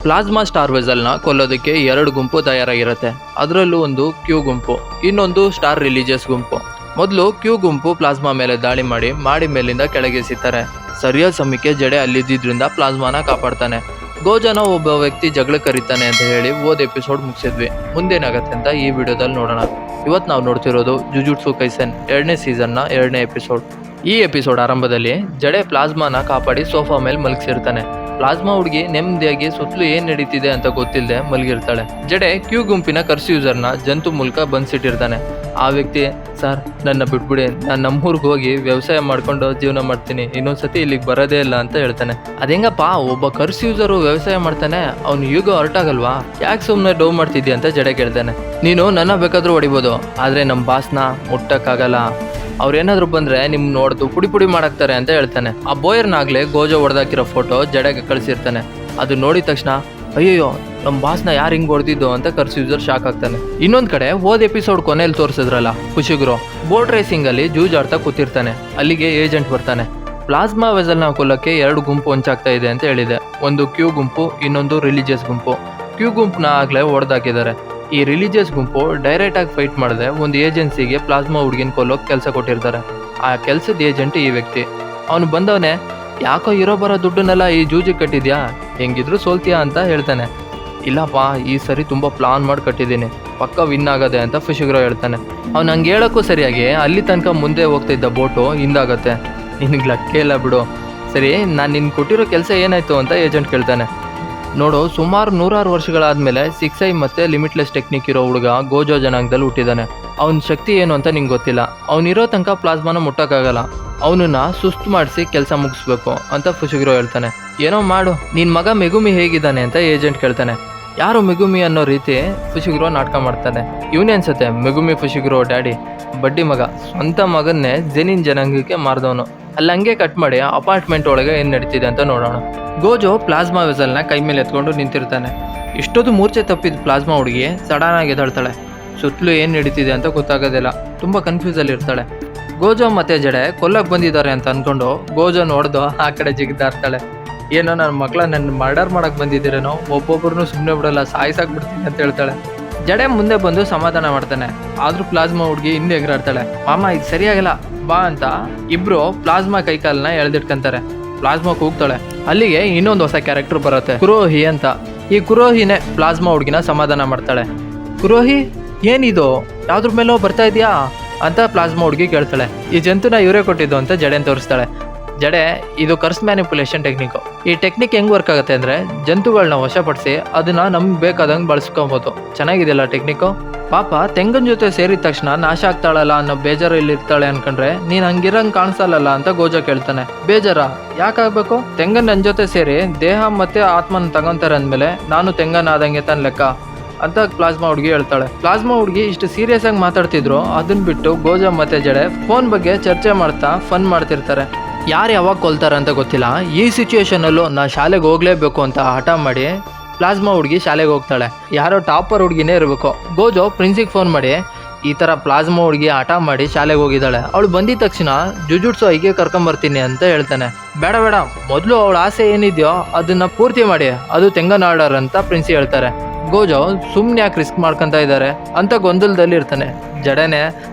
Plasma star ವೆಸಲ್ನ ಕೊಲ್ಲೋದಕ್ಕೆ 2 ಗುಂಪು ತಯಾರಾಗಿರುತ್ತೆ. ಅದರಲ್ಲೂ ಒಂದು ಕ್ಯೂ ಗುಂಪು, ಇನ್ನೊಂದು ಸ್ಟಾರ್ ರಿಲಿಜಿಯಸ್ ಗುಂಪು. ಮೊದಲು ಕ್ಯೂ ಗುಂಪು ಪ್ಲಾಸ್ಮಾ ಮೇಲೆ ದಾಳಿ ಮಾಡಿ ಮೇಲಿಂದ ಕೆಳಗೆಸಿತಾರೆ. ಸರಿಯಾದ ಸಮಯಕ್ಕೆ ಜಡೆ ಅಲ್ಲಿದ್ದರಿಂದ ಪ್ಲಾಸ್ಮಾನ ಕಾಪಾಡ್ತಾನೆ. ಗೋಜಾನ ಒಬ್ಬ ವ್ಯಕ್ತಿ ಜಗಳ ಕರೀತಾನೆ ಅಂತ ಹೇಳಿ ಎಪಿಸೋಡ್ ಮುಗಿಸಿದ್ವಿ. ಮುಂದೇನಾಗತ್ತೆ ಅಂತ ಈ ವಿಡಿಯೋದಲ್ಲಿ ನೋಡೋಣ. ಇವತ್ತು ನಾವು ನೋಡ್ತಿರೋದು ಜುಜುಟ್ಸು ಕೈಸೆನ್ 2ನೇ ಸೀಸನ್ನ 2ನೇ ಎಪಿಸೋಡ್. ಈ ಎಪಿಸೋಡ್ ಆರಂಭದಲ್ಲಿ ಜಡೆ ಪ್ಲಾಸ್ಮಾನ ಕಾಪಾಡಿ ಸೋಫಾ ಮೇಲೆ ಮಲಗಿಸಿರ್ತಾನೆ. ಪ್ಲಾಸ್ಮಾ ಹುಡುಗಿ ನೆಮ್ಮದಿಯಾಗಿ ಸುತ್ತಲೂ ಏನ್ ನಡೀತಿದೆ ಅಂತ ಗೊತ್ತಿಲ್ಲದೆ ಮಲಗಿರ್ತಾಳೆ. ಜಡೆ ಕ್ಯೂ ಗುಂಪಿನ ಕರ್ಸ್ ಯೂಸರ್ನ ಜಂತು ಮೂಲಕ ಬಂದ್ಸಿಟ್ಟಿರ್ತಾನೆ. ಆ ವ್ಯಕ್ತಿ, ಸರ್ ನನ್ನ ಬಿಟ್ಬಿಡಿ, ನಾನು ನಮ್ಮೂರ್ಗೆ ಹೋಗಿ ವ್ಯವಸಾಯ ಮಾಡ್ಕೊಂಡು ಜೀವನ ಮಾಡ್ತೀನಿ, ಇನ್ನೊಂದ್ಸತಿ ಇಲ್ಲಿಗೆ ಬರೋದೇ ಇಲ್ಲ ಅಂತ ಹೇಳ್ತಾನೆ. ಅದೆಂಗಪ್ಪ, ಒಬ್ಬ ಕರ್ಸ್ ಯೂಸರು ವ್ಯವಸಾಯ ಮಾಡ್ತಾನೆ, ಅವ್ನು ಯುಗ ಹೊರಟಾಗಲ್ವಾ, ಯಾಕೆ ಸುಮ್ಮನೆ ಡೌ ಮಾಡ್ತಿದ್ಯಾ ಅಂತ ಜಡೆ ಕೇಳ್ತಾನೆ. ನೀನು ನನ್ನ ಬೇಕಾದ್ರೂ ಹೊಡಿಬೋದು, ಆದ್ರೆ ನಮ್ಮ ಬಾಸ್ನ ಮುಟ್ಟಕ್ಕಾಗಲ್ಲ, ಅವ್ರೇನಾದ್ರು ಬಂದ್ರೆ ನಿಮ್ ನೋಡ್ದು ಪುಡಿ ಮಾಡಾಕ್ತಾರೆ ಅಂತ ಹೇಳ್ತಾನೆ. ಆ ಬೋಯರ್ನಾಗ್ಲೇ ಗೋಜೋ ಹೊಡೆದಾಕಿರೋ ಫೋಟೋ ಜಡೆಗೆ ಕಳಿಸಿರ್ತಾನೆ. ಅದು ನೋಡಿದ ತಕ್ಷಣ ಅಯ್ಯೋ ನಮ್ಮ ಬಾಸ್ನ ಯಾರು ಹಿಂಗ್ ಹೊಡೆದಿದ್ದು ಅಂತ ಕರ್ಸ್ ಯೂಸರ್ ಶಾಕ್ ಆಗ್ತಾನೆ. ಇನ್ನೊಂದ್ ಕಡೆ ಎಪಿಸೋಡ್ ಕೊನೆಯಲ್ಲಿ ತೋರಿಸಿದ್ರಲ್ಲ ಫುಶಿಗ್ರೋ ಬೋಟ್ ರೇಸಿಂಗ್ ಅಲ್ಲಿ ಜೂಜಾಡ್ತಾ ಕೂತಿರ್ತಾನೆ. ಅಲ್ಲಿಗೆ ಏಜೆಂಟ್ ಬರ್ತಾನೆ. ಪ್ಲಾಸ್ಮಾ ವೆಸಲ್ನ ಕೊಲ್ಲಕ್ಕೆ 2 ಗುಂಪು ಹೊಂಚಾಗ್ತಾ ಇದೆ ಅಂತ ಹೇಳಿದೆ. ಒಂದು ಕ್ಯೂ ಗುಂಪು, ಇನ್ನೊಂದು ರಿಲಿಜಿಯಸ್ ಗುಂಪು. ಕ್ಯೂ ಗುಂಪ್ನ ಆಗ್ಲೇ ಹೊಡೆದಾಕಿದ್ದಾರೆ. ಈ ರಿಲಿಜಿಯಸ್ ಗುಂಪು ಡೈರೆಕ್ಟ್ ಆಗಿ ಫೈಟ್ ಮಾಡದೆ ಒಂದು ಏಜೆನ್ಸಿಗೆ ಪ್ಲಾಸ್ಮಾ ಹುಡುಗಿನ ಕೊಲ್ಲೋಕೆ ಕೆಲಸ ಕೊಟ್ಟಿರ್ತಾರೆ. ಆ ಕೆಲಸದ ಏಜೆಂಟ್ ಈ ವ್ಯಕ್ತಿ. ಅವನು ಬಂದವನೇ, ಯಾಕೋ ಇರೋ ಬರೋ ದುಡ್ಡನ್ನೆಲ್ಲ ಈ ಜೂಜಿಗೆ ಕಟ್ಟಿದ್ಯಾ, ಹೆಂಗಿದ್ರು ಸೋಲ್ತೀಯಾ ಅಂತ ಹೇಳ್ತಾನೆ. ಇಲ್ಲಪ್ಪ, ಈ ಸರಿ ತುಂಬಾ ಪ್ಲಾನ್ ಮಾಡಿ ಕಟ್ಟಿದ್ದೀನಿ, ಪಕ್ಕ ವಿನ್ ಆಗದೆ ಅಂತ ಫುಶಿಗ್ರೋ ಹೇಳ್ತಾನೆ. ಅವ್ನು ಹಂಗೆ ಹೇಳೋಕ್ಕೂ ಸರಿಯಾಗಿ ಅಲ್ಲಿ ತನಕ ಮುಂದೆ ಹೋಗ್ತಿದ್ದ ಬೋಟು ಹಿಂದಾಗತ್ತೆ. ನಿನಗೆ ಲಕ್ಕೆ ಇಲ್ಲ ಬಿಡು. ಸರಿ, ನಾನು ನಿನ್ ಕೊಟ್ಟಿರೋ ಕೆಲಸ ಏನಾಯ್ತು ಅಂತ ಏಜೆಂಟ್ ಕೇಳ್ತಾನೆ. ನೋಡು, ಸುಮಾರು 100 ವರ್ಷಗಳಾದ್ಮೇಲೆ 6i ಮತ್ತೆ ಲಿಮಿಟ್ಲೆಸ್ ಟೆಕ್ನಿಕ್ ಇರೋ ಹುಡುಗ ಗೋಜೋ ಜನಾಂಗದಲ್ಲಿ ಹುಟ್ಟಿದಾನೆ. ಅವನ ಶಕ್ತಿ ಏನು ಅಂತ ನಿಂಗೆ ಗೊತ್ತಿಲ್ಲ. ಅವನಿರೋ ತನಕ ಪ್ಲಾಸ್ಮಾನ ಮುಟ್ಟಕ್ಕಾಗಲ್ಲ. ಅವನನ್ನ ಸುಸ್ತು ಮಾಡಿಸಿ ಕೆಲಸ ಮುಗಿಸ್ಬೇಕು ಅಂತ ಫುಶಿಗ್ರೋ ಹೇಳ್ತಾನೆ. ಏನೋ ಮಾಡು, ನಿನ್ ಮಗ ಮೆಗುಮಿ ಹೇಗಿದ್ದಾನೆ ಅಂತ ಏಜೆಂಟ್ ಕೇಳ್ತಾನೆ. ಯಾರು ಮೆಗುಮಿ ಅನ್ನೋ ರೀತಿ ಫುಶಿಗ್ರೋ ನಾಟಕ ಮಾಡ್ತಾನೆ. ಇವನೇ ಅನ್ಸುತ್ತೆ ಮೆಗುಮಿ ಫುಶಿಗ್ರೋ ಡ್ಯಾಡಿ. ಬಡ್ಡಿ ಮಗ, ಸ್ವಂತ ಮಗನ್ನೇ ಜೆನಿನ್ ಜನಾಂಗಕ್ಕೆ ಮಾರ್ದವನು. ಅಲ್ಲಿ ಹಂಗೆ ಕಟ್ ಮಾಡಿ ಅಪಾರ್ಟ್ಮೆಂಟ್ ಒಳಗೆ ಏನ್ ನಡೀತಿದೆ ಅಂತ ನೋಡೋಣ. ಗೋಜೋ ಪ್ಲಾಸ್ಮಾ ವೆಸಲ್ನ ಕೈ ಮೇಲೆ ಎತ್ಕೊಂಡು ನಿಂತಿರ್ತಾನೆ. ಇಷ್ಟೊಂದು ಮೂರ್ಛೆ ತಪ್ಪಿದ ಪ್ಲಾಸ್ಮಾ ಹುಡುಗಿ ಸಡನ್ ಆಗಿ ಎದ್ದಾಳ್ತಾಳೆ. ಸುತ್ತಲೂ ಏನ್ ನಡೀತಿದೆ ಅಂತ ಗೊತ್ತಾಗೋದಿಲ್ಲ. ತುಂಬಾ ಕನ್ಫ್ಯೂಸ್ ಅಲ್ಲಿ ಇರ್ತಾಳೆ. ಗೋಜೋ ಮತ್ತೆ ಜಡೆ ಕೊಲ್ಲಕ್ ಬಂದಿದ್ದಾರೆ ಅಂತ ಅನ್ಕೊಂಡು ಗೋಜೋ ನೋಡ್ದು ಆ ಕಡೆ ಜಿಗಿದಾಡ್ತಾಳೆ. ಏನೋ ನನ್ನ ಮಕ್ಕಳ ನನ್ನ ಮರ್ಡರ್ ಮಾಡಕ್ ಬಂದಿದ್ದೀರೇನೋ, ಒಬ್ಬೊಬ್ಬರನ್ನು ಸುಮ್ಮನೆ ಬಿಡಲ್ಲ, ಸಾಯಿಸಾಕ್ಬಿಡ್ತೀನಿ ಅಂತ ಹೇಳ್ತಾಳೆ. ಜಡೆ ಮುಂದೆ ಬಂದು ಸಮಾಧಾನ ಮಾಡ್ತಾನೆ. ಆದ್ರೂ ಪ್ಲಾಸ್ಮಾ ಹುಡುಗಿ ಹಿಂದೆ ಎಗರಾಡ್ತಾಳೆ. ಮಾಮ, ಇದು ಸರಿಯಾಗಲ್ಲ, ಬಾ ಅಂತ ಇಬ್ರು ಪ್ಲಾಸ್ಮಾ ಕೈಕಾಲನ್ನ ಎಳ್ದಿಟ್ಕೊಂತಾರೆ. ಪ್ಲಾಸ್ಮಾ ಕೂಗ್ತಾಳೆ. ಅಲ್ಲಿಗೆ ಇನ್ನೊಂದು ಹೊಸ ಕ್ಯಾರೆಕ್ಟರ್ ಬರುತ್ತೆ, ಕುರೋಹಿ ಅಂತ. ಈ ಕುರೋಹಿನೇ ಪ್ಲಾಸ್ಮಾ ಹುಡುಗಿನ ಸಮಾಧಾನ ಮಾಡ್ತಾಳೆ. ಕುರೋಹಿ, ಏನಿದು, ಯಾವ್ದ್ರ ಮೇಲೋ ಬರ್ತಾ ಇದೆಯಾ ಅಂತ ಪ್ಲಾಸ್ಮಾ ಹುಡುಗಿ ಕೇಳ್ತಾಳೆ. ಈ ಜಂತುನ ಇವರೇ ಕೊಟ್ಟಿದ್ದು ಅಂತ ಜಡೆನ್ ತೋರಿಸ್ತಾಳೆ. ಜಡೆ, ಇದು ಕರ್ಸ್ ಮ್ಯಾನಿಪುಲೇಷನ್ ಟೆಕ್ನಿಕ್. ಈ ಟೆಕ್ನಿಕ್ ಹೆಂಗ್ ವರ್ಕ್ ಆಗುತ್ತೆ ಅಂದ್ರೆ, ಜಂತುಗಳನ್ನ ವಶಪಡಿಸಿ ಅದನ್ನ ನಮ್ಗೆ ಬೇಕಾದಂಗೆ ಬಳಸ್ಕೊಬೋದು. ಚೆನ್ನಾಗಿದೆಯಲ್ಲ ಟೆಕ್ನಿಕ್ಕು. ಪಾಪ ತೆಂಗನ್ ಜೊತೆ ಸೇರಿದ ತಕ್ಷಣ ನಾಶ ಆಗ್ತಾಳಲ್ಲ ಅನ್ನೋ ಬೇಜಾರು ಇಲ್ಲಿರ್ತಾಳೆ ಅನ್ಕೊಂಡ್ರೆ ನೀನ್ ಹಂಗಿರಂಗ್ ಕಾಣಿಸಲ್ಲ ಅಂತ ಗೋಜೋ ಕೇಳ್ತಾನೆ. ಬೇಜಾರ ಯಾಕಾಗ್ಬೇಕು? ತೆಂಗನ್ ನನ್ ಜೊತೆ ಸೇರಿ ದೇಹ ಮತ್ತೆ ಆತ್ಮನ ತಗೊಂತಾರೆ ಅಂದ್ಮೇಲೆ ನಾನು ತೆಂಗನ್ ಆದಂಗೆ ತಾನ್ ಲೆಕ್ಕ ಅಂತ ಪ್ಲಾಸ್ಮಾ ಹುಡುಗಿ ಹೇಳ್ತಾಳೆ. ಪ್ಲಾಸ್ಮಾ ಹುಡುಗಿ ಇಷ್ಟು ಸೀರಿಯಸ್ ಆಗಿ ಮಾತಾಡ್ತಿದ್ರು, ಅದನ್ನ ಬಿಟ್ಟು ಗೋಜೋ ಮತ್ತೆ ಜಡೆ ಫೋನ್ ಬಗ್ಗೆ ಚರ್ಚೆ ಮಾಡ್ತಾ ಫನ್ ಮಾಡ್ತಿರ್ತಾರೆ. ಯಾರು ಯಾವಾಗ ಕೊಲ್ತಾರೆ ಅಂತ ಗೊತ್ತಿಲ್ಲ. ಈ ಸಿಚುಯೇಷನ್ ಅಲ್ಲೂ ನಾ ಶಾಲೆಗೆ ಹೋಗ್ಲೇಬೇಕು ಅಂತ ಹಠ ಮಾಡಿ ಪ್ಲಾಸ್ಮಾ ಹುಡುಗಿ ಶಾಲೆಗೆ ಹೋಗ್ತಾಳೆ. ಯಾರೋ ಟಾಪರ್ ಹುಡುಗಿನೇ ಇರಬೇಕು. ಗೋಜೋ ಪ್ರಿನ್ಸಿಗೆ ಫೋನ್ ಮಾಡಿ ಈ ತರ ಪ್ಲಾಸ್ಮಾ ಹುಡುಗಿ ಹಠ ಮಾಡಿ ಶಾಲೆಗೆ ಹೋಗಿದ್ದಾಳೆ, ಅವಳು ಬಂದಿದ ತಕ್ಷಣ ಜುಜುಟ್ಸು ಹೀಗೆ ಕರ್ಕೊಂಬರ್ತೀನಿ ಅಂತ ಹೇಳ್ತಾನೆ. ಬೇಡ ಮೊದಲು ಅವಳ ಆಸೆ ಏನಿದೆಯೋ ಅದನ್ನ ಪೂರ್ತಿ ಮಾಡಿ, ಅದು ತೆಂಗನ್ ಆರ್ಡರ್ ಅಂತ ಪ್ರಿನ್ಸಿ ಹೇಳ್ತಾರೆ. ಗೋಜೋ ಸುಮ್ನೆ ಯಾಕೆ ರಿಸ್ಕ್ ಮಾಡ್ಕೊಂತ ಇದ್ದಾರೆ ಅಂತ ಗೊಂದಲದಲ್ಲಿ ಇರ್ತಾನೆ. ಜಡೆನೆ,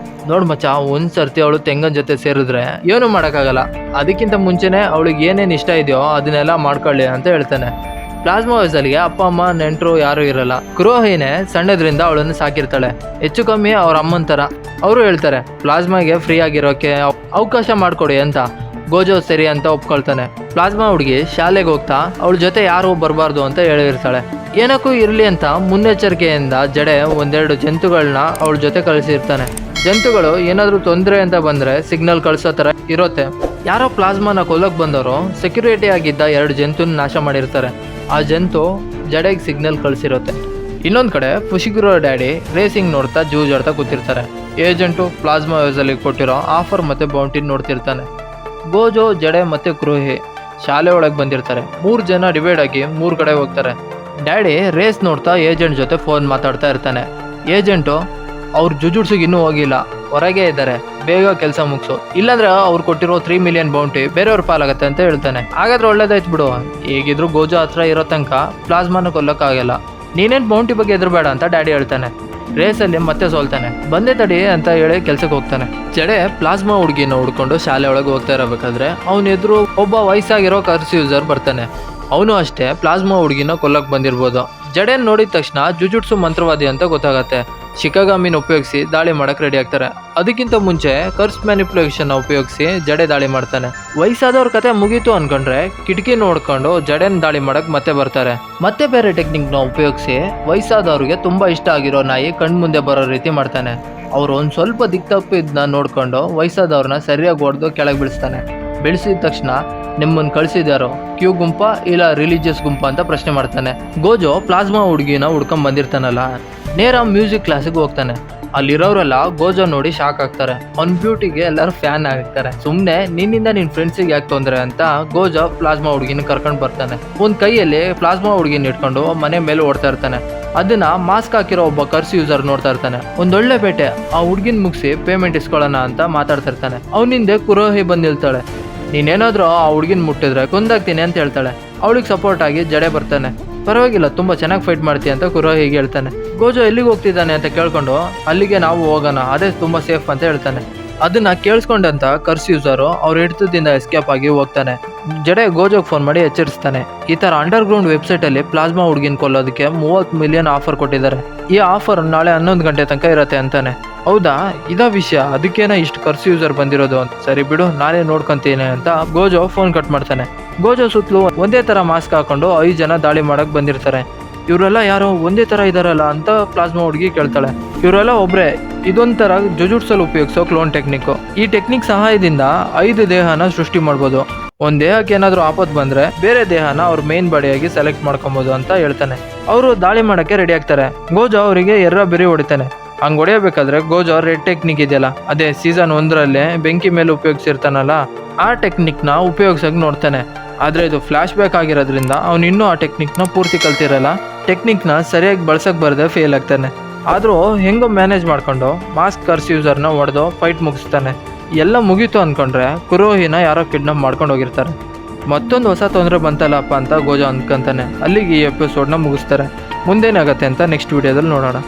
ನೋಡ್ ಮಚ್ಚ, ಒಂದ್ಸರ್ತಿ ಅವಳು ತೆಂಗನ್ ಜೊತೆ ಸೇರಿದ್ರೆ ಏನು ಮಾಡೋಕ್ಕಾಗಲ್ಲ, ಅದಕ್ಕಿಂತ ಮುಂಚೆನೆ ಅವಳಿಗೆ ಏನೇನು ಇಷ್ಟ ಇದೆಯೋ ಅದನ್ನೆಲ್ಲ ಮಾಡ್ಕೊಳ್ಳಿ ಅಂತ ಹೇಳ್ತಾನೆ. ಪ್ಲಾಸ್ಮಾ ವೆಸಲ್ಗೆ ಅಪ್ಪ ಅಮ್ಮ ನೆಂಟರು ಯಾರು ಇರಲ್ಲ. ಕುರೋಹಿನೇ ಸಣ್ಣದ್ರಿಂದ ಅವಳನ್ನು ಸಾಕಿರ್ತಾಳೆ. ಹೆಚ್ಚು ಕಮ್ಮಿ ಅವ್ರ ಅಮ್ಮನ ಥರ. ಅವರು ಹೇಳ್ತಾರೆ ಪ್ಲಾಸ್ಮಾಗೆ ಫ್ರೀ ಆಗಿರೋಕೆ ಅವಕಾಶ ಮಾಡಿಕೊಡಿ ಅಂತ. ಗೋಜೋ ಸರಿ ಅಂತ ಒಪ್ಕೊಳ್ತಾನೆ. ಪ್ಲಾಸ್ಮಾ ಹುಡುಗಿ ಶಾಲೆಗೆ ಹೋಗ್ತಾ ಅವಳ ಜೊತೆ ಯಾರು ಬರಬಾರ್ದು ಅಂತ ಹೇಳಿರ್ತಾಳೆ. ಏನಕ್ಕೂ ಇರಲಿ ಅಂತ ಮುನ್ನೆಚ್ಚರಿಕೆಯಿಂದ ಜಡೆ ಒಂದೆರಡು ಜಂತುಗಳನ್ನ ಅವಳ ಜೊತೆ ಕಳಿಸಿರ್ತಾನೆ. ಜಂತುಗಳು ಏನಾದರೂ ತೊಂದರೆ ಅಂತ ಬಂದರೆ ಸಿಗ್ನಲ್ ಕಳಿಸೋ ಥರ ಇರುತ್ತೆ. ಯಾರೋ ಪ್ಲಾಸ್ಮಾನ ಕೊಲ್ಲಕ್ಕೆ ಬಂದವರು ಸೆಕ್ಯೂರಿಟಿ ಆಗಿದ್ದ 2 ಜಂತುನ ನಾಶ ಮಾಡಿರ್ತಾರೆ. ಆ ಜಂತು ಜಡೆಗೆ ಸಿಗ್ನಲ್ ಕಳಿಸಿರುತ್ತೆ. ಇನ್ನೊಂದು ಕಡೆ ಫುಶಿಗ್ರೋ ಡ್ಯಾಡಿ ರೇಸಿಂಗ್ ನೋಡ್ತಾ ಜೂಜಾಡ್ತಾ ಕೂತಿರ್ತಾರೆ. ಏಜೆಂಟು ಪ್ಲಾಸ್ಮಾ ವೆಸಲ್ಗೆ ಕೊಟ್ಟಿರೋ ಆಫರ್ ಮತ್ತೆ ಬೌಂಟಿನ ನೋಡ್ತಿರ್ತಾನೆ. ಗೋಜೋ, ಜಡೆ ಮತ್ತೆ ಕುರೋಹಿ ಶಾಲೆ ಒಳಗೆ ಬಂದಿರ್ತಾರೆ. 3 ಜನ ಡಿವೈಡ್ ಆಗಿ 3 ಕಡೆ ಹೋಗ್ತಾರೆ. ಡ್ಯಾಡಿ ರೇಸ್ ನೋಡ್ತಾ ಏಜೆಂಟ್ ಜೊತೆ ಫೋನ್ ಮಾತಾಡ್ತಾ ಇರ್ತಾನೆ. ಏಜೆಂಟು, ಅವ್ರು ಜುಜುಟ್ಸಿಗೆ ಇನ್ನೂ ಹೋಗಿಲ್ಲ, ಹೊರಗೆ ಇದ್ದಾರೆ, ಬೇಗ ಕೆಲಸ ಮುಗಿಸು, ಇಲ್ಲಾಂದ್ರೆ ಅವ್ರು ಕೊಟ್ಟಿರೋ 3 ಮಿಲಿಯನ್ ಬೌಂಟಿ ಬೇರೆಯವ್ರ ಪಾಲಾಗತ್ತೆ ಅಂತ ಹೇಳ್ತಾನೆ. ಹಾಗಾದ್ರೆ ಒಳ್ಳೇದಾಯ್ತು ಬಿಡು, ಹೇಗಿದ್ರು ಗೋಜೋ ಹತ್ರ ಇರೋ ತನಕ ಪ್ಲಾಸ್ಮಾನ ಕೊಲ್ಲಕ್ಕಾಗಲ್ಲ, ನೀನೇನ್ ಬೌಂಟಿ ಬಗ್ಗೆ ಎದುರುಬೇಡ ಅಂತ ಡ್ಯಾಡಿ ಹೇಳ್ತಾನೆ. ರೇಸಲ್ಲಿ ಮತ್ತೆ ಸೋಲ್ತಾನೆ. ಬಂದೆ ತಡಿ ಅಂತ ಹೇಳಿ ಕೆಲ್ಸಕ್ಕೆ ಹೋಗ್ತಾನೆ. ಜಡೆ ಪ್ಲಾಸ್ಮಾ ಹುಡುಗಿನ ಹುಡ್ಕೊಂಡು ಶಾಲೆ ಒಳಗೆ ಹೋಗ್ತಾ ಇರಬೇಕಾದ್ರೆ ಅವನ ಎದುರು ಒಬ್ಬ ವಯಸ್ಸಾಗಿರೋ ಕರ್ಸ್ ಯೂಸರ್ ಬರ್ತಾನೆ. ಅವನು ಅಷ್ಟೇ ಪ್ಲಾಸ್ಮಾ ಹುಡುಗಿನ ಕೊಲ್ಲಕ್ ಬಂದಿರ್ಬೋದು. ಜಡೆನ್ ನೋಡಿದ ತಕ್ಷಣ ಜುಜುಟ್ಸು ಮಂತ್ರವಾದಿ ಅಂತ ಗೊತ್ತಾಗತ್ತೆ. ಶಿಕಾಗಾಮಿನ ಉಪಯೋಗಿಸಿ ದಾಳಿ ಮಾಡಕ್ ರೆಡಿ ಆಗ್ತಾರೆ. ಅದಕ್ಕಿಂತ ಮುಂಚೆ ಕರ್ಸ್ ಮ್ಯಾನಿಪುಲೇಷನ್ ಉಪಯೋಗಿಸಿ ಜಡೆ ದಾಳಿ ಮಾಡ್ತಾನೆ. ವಯಸ್ಸಾದವ್ರ ಕತೆ ಮುಗೀತು ಅನ್ಕೊಂಡ್ರೆ ಕಿಟಕಿ ನೋಡ್ಕೊಂಡು ಜಡೆನ್ ದಾಳಿ ಮಾಡಕ್ ಮತ್ತೆ ಬರ್ತಾರೆ. ಮತ್ತೆ ಬೇರೆ ಟೆಕ್ನಿಕ್ ನ ಉಪಯೋಗಿಸಿ ವಯಸ್ಸಾದವ್ರಿಗೆ ತುಂಬಾ ಇಷ್ಟ ಆಗಿರೋ ನಾಯಿ ಕಣ್ ಮುಂದೆ ಬರೋ ರೀತಿ ಮಾಡ್ತಾನೆ. ಅವ್ರು ಒಂದ್ ಸ್ವಲ್ಪ ದಿಕ್ ತಪ್ಪಿದ್ನ ನೋಡ್ಕೊಂಡು ವಯಸ್ಸಾದವ್ರನ್ನ ಸರಿಯಾಗಿ ಹೊಡೆದು ಕೆಳಗೆ ಬೀಳಿಸ್ತಾನೆ. ಬೆಳೆಸಿದ ತಕ್ಷಣ ನಿಮ್ಮನ್ನು ಕಳಿಸಿದಾರೋ ಕ್ಯೂ ಗುಂಪ ಇಲ್ಲ ರಿಲಿಜಿಯಸ್ ಗುಂಪ ಅಂತ ಪ್ರಶ್ನೆ ಮಾಡ್ತಾನೆ. ಗೋಜೋ ಪ್ಲಾಸ್ಮಾ ಹುಡುಗಿನ ಹುಡ್ಕೊಂಡ್ ಬಂದಿರ್ತಾನಲ್ಲ, ನೇರ ಮ್ಯೂಸಿಕ್ ಕ್ಲಾಸಿಗೆ ಹೋಗ್ತಾನೆ. ಅಲ್ಲಿರೋರೆಲ್ಲ ಗೋಜೋ ನೋಡಿ ಶಾಕ್ ಆಗ್ತಾರೆ. ಅವ್ನ ಬ್ಯೂಟಿಗೆ ಎಲ್ಲರೂ ಫ್ಯಾನ್ ಆಗ್ತಾರೆ. ಸುಮ್ನೆ ನಿನ್ನಿಂದ ನಿನ್ ಫ್ರೆಂಡ್ಸಿಗೆ ಯಾಕೆ ತೊಂದ್ರೆ ಅಂತ ಗೋಜೋ ಪ್ಲಾಸ್ಮಾ ಹುಡುಗಿನ ಕರ್ಕೊಂಡ್ ಬರ್ತಾನೆ. ಒಂದ್ ಕೈಯಲ್ಲಿ ಪ್ಲಾಸ್ಮಾ ಹುಡುಗಿನ ಇಟ್ಕೊಂಡು ಮನೆ ಮೇಲೆ ಓಡ್ತಾ ಇರ್ತಾನೆ. ಅದನ್ನ ಮಾಸ್ಕ್ ಹಾಕಿರೋ ಒಬ್ಬ ಕರ್ಸ್ ಯೂಸರ್ ನೋಡ್ತಾ ಇರ್ತಾನೆ. ಒಂದೊಳ್ಳೆ ಬೇಟೆ, ಆ ಹುಡ್ಗಿನ್ ಮುಗಿಸಿ ಪೇಮೆಂಟ್ ಇಸ್ಕೊಳ್ಳೋಣ ಅಂತ ಮಾತಾಡ್ತಾ ಇರ್ತಾನೆ. ಅವನಿಂದೆ ಕುರೋಹಿ ಬಂದ್ ನಿಲ್ತಾಳೆ. ನೀನೇನಾದ್ರೂ ಆ ಹುಡ್ಗಿನ್ ಮುಟ್ಟಿದ್ರೆ ಕೊಂದಾಗ್ತೀನಿ ಅಂತ ಹೇಳ್ತಾಳೆ. ಅವಳಿಗೆ ಸಪೋರ್ಟ್ ಆಗಿ ಜಡೆ ಬರ್ತಾನೆ. ಪರವಾಗಿಲ್ಲ, ತುಂಬಾ ಚೆನ್ನಾಗಿ ಫೈಟ್ ಮಾಡ್ತೀಯ ಅಂತ ಕುರೋಹಿಗೆ ಹೇಳ್ತಾನೆ. ಗೋಜೋ ಎಲ್ಲಿಗೆ ಹೋಗ್ತಿದ್ದಾನೆ ಅಂತ ಕೇಳ್ಕೊಂಡು ಅಲ್ಲಿಗೆ ನಾವು ಹೋಗೋಣ, ಅದೇ ತುಂಬಾ ಸೇಫ್ ಅಂತ ಹೇಳ್ತಾನೆ. ಅದನ್ನ ಕೇಳಿಸ್ಕೊಂಡಂತ ಕರ್ಸ್ ಯೂಸರು ಅವ್ರ ಹಿಡಿತದಿಂದ ಎಸ್ಕೇಪ್ ಆಗಿ ಹೋಗ್ತಾನೆ. ಜಡೆ ಗೋಜೋಗ್ ಫೋನ್ ಮಾಡಿ ಎಚ್ಚರಿಸ್ತಾನೆ. ಈ ತರ ಅಂಡರ್ ಗ್ರೌಂಡ್ ವೆಬ್ಸೈಟ್ ಅಲ್ಲಿ ಪ್ಲಾಸ್ಮಾ ಹುಡುಗಿನ ಕೊಲ್ಲೋದಕ್ಕೆ 30 ಮಿಲಿಯನ್ ಆಫರ್ ಕೊಟ್ಟಿದ್ದಾರೆ. ಈ ಆಫರ್ ನಾಳೆ 11 ಗಂಟೆ ತನಕ ಇರತ್ತೆ ಅಂತಾನೆ. ಹೌದಾ, ಇದಾ ವಿಷಯ, ಅದಕ್ಕೇನ ಇಷ್ಟು ಕರ್ಸ್ ಯೂಸರ್ ಬಂದಿರೋದು ಅಂತ. ಸರಿ ಬಿಡು, ನಾನೇ ನೋಡ್ಕೊಂತೀನಿ ಅಂತ ಗೋಜೋ ಫೋನ್ ಕಟ್ ಮಾಡ್ತಾನೆ. ಗೋಜೋ ಸುತ್ತಲೂ ಒಂದೇ ತರ ಮಾಸ್ಕ್ ಹಾಕೊಂಡು 5 ಜನ ದಾಳಿ ಮಾಡಕ್ ಬಂದಿರ್ತಾರೆ. ಇವರೆಲ್ಲ ಯಾರೋ ಒಂದೇ ತರ ಇದಾರಲ್ಲ ಅಂತ ಪ್ಲಾಸ್ಮಾ ಹುಡುಗಿ ಕೇಳ್ತಾಳೆ. ಇವರೆಲ್ಲ ಒಬ್ರೆ, ಇದೊಂಥರ ಜುಜುಟ್ಸಲ್ಲಿ ಉಪಯೋಗಿಸೋ ಕ್ಲೋನ್ ಟೆಕ್ನಿಕ್. ಈ ಟೆಕ್ನಿಕ್ ಸಹಾಯದಿಂದ 5 ದೇಹನ ಸೃಷ್ಟಿ ಮಾಡ್ಬೋದು. ಒಂದ್ ದೇಹಕ್ಕೆ ಏನಾದ್ರು ಆಪತ್ ಬಂದ್ರೆ ಬೇರೆ ದೇಹನ ಅವ್ರ ಮೇನ್ ಬಾಡಿಯಾಗಿ ಸೆಲೆಕ್ಟ್ ಮಾಡ್ಕೊಬಹುದು ಅಂತ ಹೇಳ್ತಾನೆ. ಅವರು ದಾಳಿ ಮಾಡಕ್ಕೆ ರೆಡಿ ಆಗ್ತಾರೆ. ಗೋಜೋ ಅವರಿಗೆ ಬೆರಿ ಹೊಡಿತಾನೆ. ಹಂಗ್ ಹೊಡೆಯಬೇಕಾದ್ರೆ ಗೋಜೋ ರೆಡ್ ಟೆಕ್ನಿಕ್ ಇದೆಯಲ್ಲ, ಅದೇ ಸೀಸನ್ 1 ಬೆಂಕಿ ಮೇಲೆ ಉಪಯೋಗಿಸಿರ್ತಾನಲ್ಲ, ಆ ಟೆಕ್ನಿಕ್ ನ ಉಪಯೋಗಿಸಕ್ ನೋಡ್ತಾನೆ. ಆದ್ರೆ ಇದು ಫ್ಲಾಶ್ ಬ್ಯಾಕ್ ಆಗಿರೋದ್ರಿಂದ ಅವ್ನು ಇನ್ನೂ ಆ ಟೆಕ್ನಿಕ್ ನ ಪೂರ್ತಿ ಕಲ್ತಿರಲ್ಲ. ಟೆಕ್ನಿಕ್ ನ ಸರಿಯಾಗಿ ಬಳಸಕ್ ಬರದೆ ಫೇಲ್ ಆಗ್ತಾನೆ. ಆದ್ರೂ ಹೆಂಗೋ ಮ್ಯಾನೇಜ್ ಮಾಡ್ಕೊಂಡು ಮಾಸ್ಕ್ ಕರ್ಸ್ ಯೂಸರ್ನ ಹೊಡೆದು ಫೈಟ್ ಮುಗಿಸ್ತಾನೆ. ಎಲ್ಲ ಮುಗೀತು ಅನ್ಕೊಂಡ್ರೆ ಕುರೋಹಿನ ಯಾರೋ ಕಿಡ್ನಾಪ್ ಮಾಡ್ಕೊಂಡು ಹೋಗಿರ್ತಾರೆ. ಮತ್ತೊಂದು ಹೊಸ ತೊಂದರೆ ಬಂತಲ್ಲಪ್ಪ ಅಂತ ಗೋಜೋ ಅನ್ಕೊಂತಾನೆ. ಅಲ್ಲಿಗೆ ಈ ಎಪಿಸೋಡ್ನ ಮುಗಿಸ್ತಾರೆ. ಮುಂದೇನಾಗತ್ತೆ ಅಂತ ನೆಕ್ಸ್ಟ್ ವಿಡಿಯೋದಲ್ಲಿ ನೋಡೋಣ.